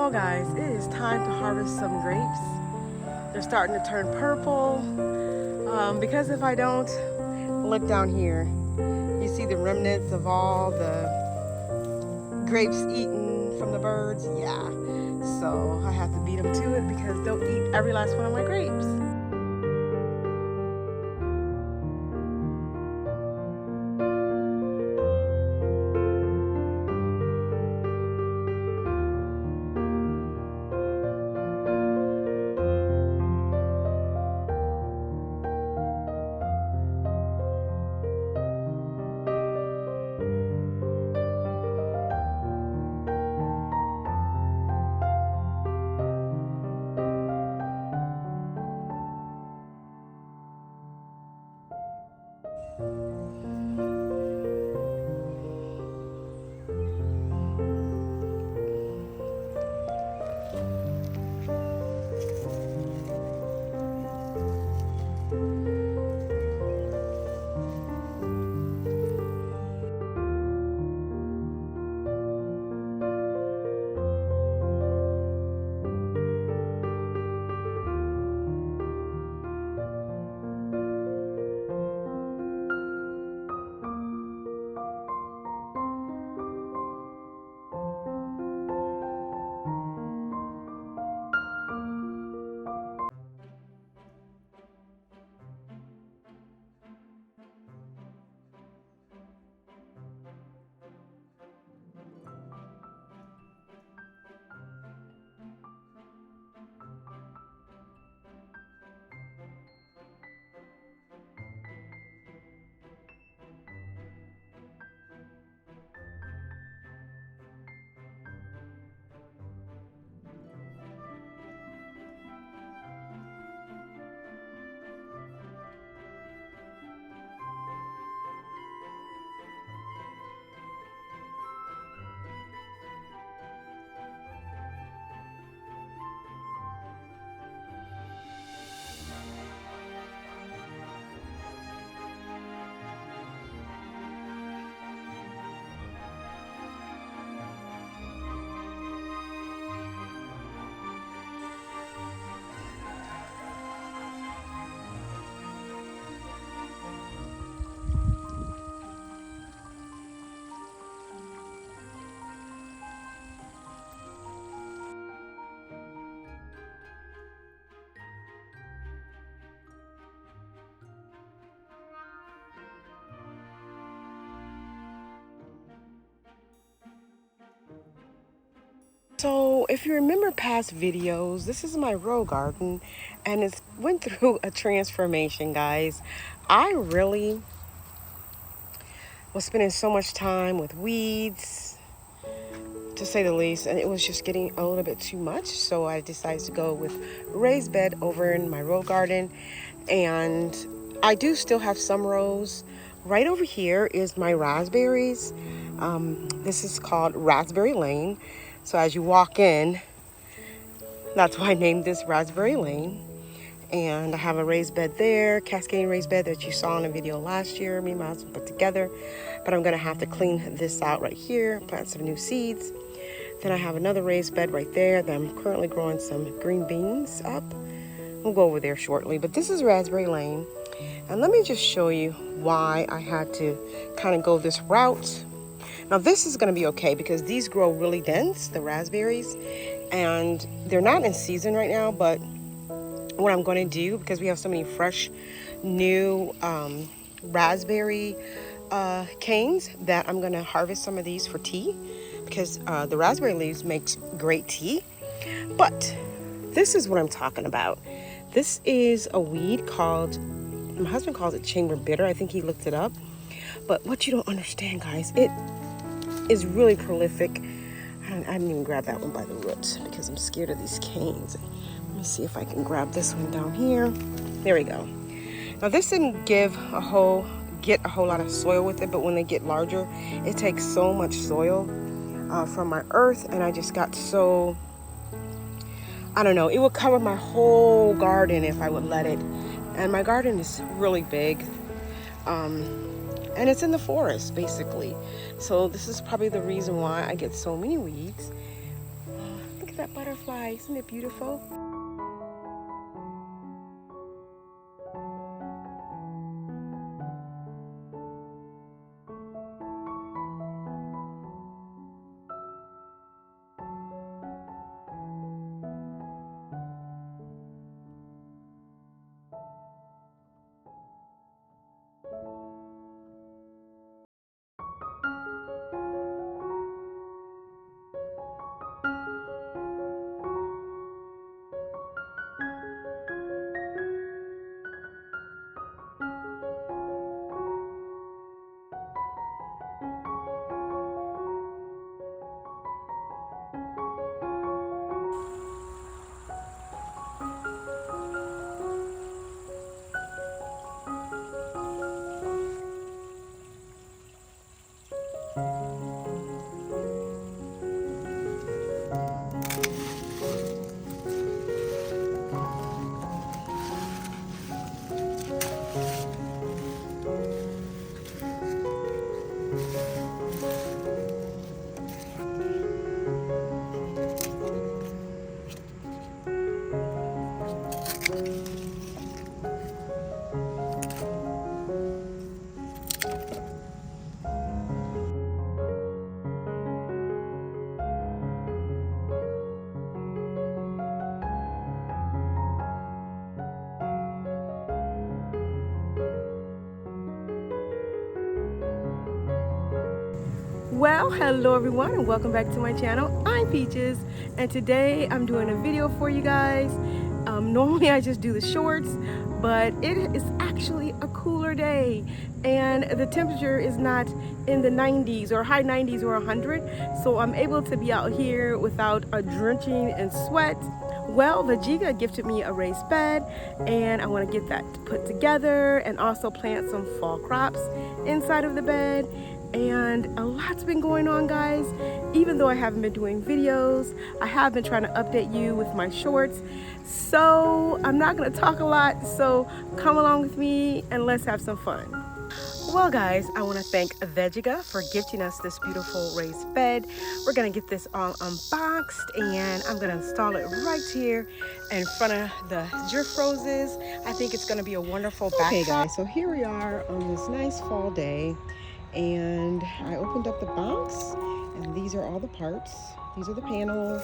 Well guys, it is time to harvest some grapes. They're starting to turn purple. Because if I don't, look down here. You see the remnants of all the grapes eaten from the birds? Yeah. So I have to beat them to it because they'll eat every last one of my grapes. So if you remember past videos, this is my row garden and it's went through a transformation, guys. I really was spending so much time with weeds, to say the least, and it was just getting a little bit too much. So I decided to go with raised bed over in my row garden. And I do still have some rows. Right over here is my raspberries. This is called Raspberry Lane. So as you walk in, that's why I named this Raspberry Lane. And I have a raised bed there, cascading raised bed that you saw in a video last year, me and my husband put together. But I'm gonna have to clean this out right here, plant some new seeds. Then I have another raised bed right there that I'm currently growing some green beans up. We'll go over there shortly, but this is Raspberry Lane. And let me just show you why I had to kind of go this route. Now this is gonna be okay because these grow really dense, the raspberries, and they're not in season right now, but what I'm gonna do, because we have so many fresh, new raspberry canes, that I'm gonna harvest some of these for tea, because the raspberry leaves makes great tea. But this is what I'm talking about. This is a weed called, my husband calls it chamber bitter. I think he looked it up. But what you don't understand, guys, it is really prolific. I didn't even grab that one by the roots because I'm scared of these canes. Let me see if I can grab this one down here. There we go. Now this didn't get a whole lot of soil with it, but when they get larger, it takes so much soil from my earth, and I just got so, I don't know, it would cover my whole garden if I would let it. And my garden is really big. And it's in the forest, basically. So this is probably the reason why I get so many weeds. Look at that butterfly. Isn't it beautiful? Well, hello everyone and welcome back to my channel. I'm Peaches and today I'm doing a video for you guys. Normally I just do the shorts, but it is actually a cooler day and the temperature is not in the 90s or high 90s or 100, so I'm able to be out here without drenching in sweat. Well, Vajiga gifted me a raised bed and I want to get that put together and also plant some fall crops inside of the bed. And a lot's been going on, guys. Even though I haven't been doing videos, I have been trying to update you with my shorts. So I'm not gonna talk a lot, so come along with me and let's have some fun. Well guys, I want to thank Vajiga for gifting us this beautiful raised bed. We're going to get this all unboxed and I'm going to install it right here in front of the drift roses. I think it's going to be a wonderful backdrop. Okay guys, so here we are on this nice fall day and I opened up the box and these are all the parts. These are the panels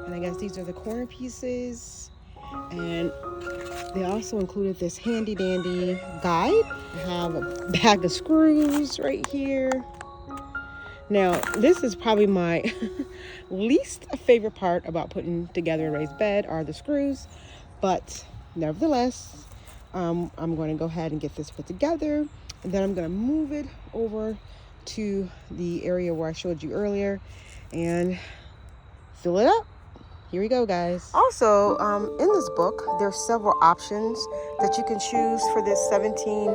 and I guess these are the corner pieces, and they also included this handy dandy guide. I have a bag of screws right here. Now, this is probably my least favorite part about putting together a raised bed are the screws, but nevertheless, I'm going to go ahead and get this put together, and then I'm going to move it over to the area where I showed you earlier and fill it up. Here we go, guys. Also, in this book, there's several options that you can choose for this 17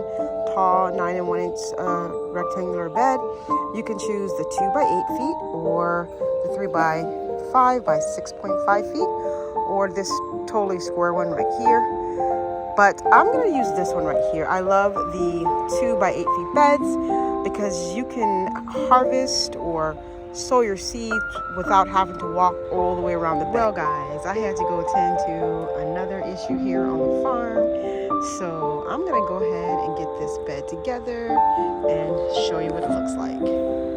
tall 9 1/8 rectangular bed. You can choose the 2 by 8 feet or the 3 by 5 by 6.5 feet or this totally square one right here. But I'm going to use this one right here. I love the 2 by 8 feet beds because you can harvest or sow your seeds without having to walk all the way around the bed. Well guys, I had to go attend to another issue here on the farm, so I'm gonna go ahead and get this bed together and show you what it looks like.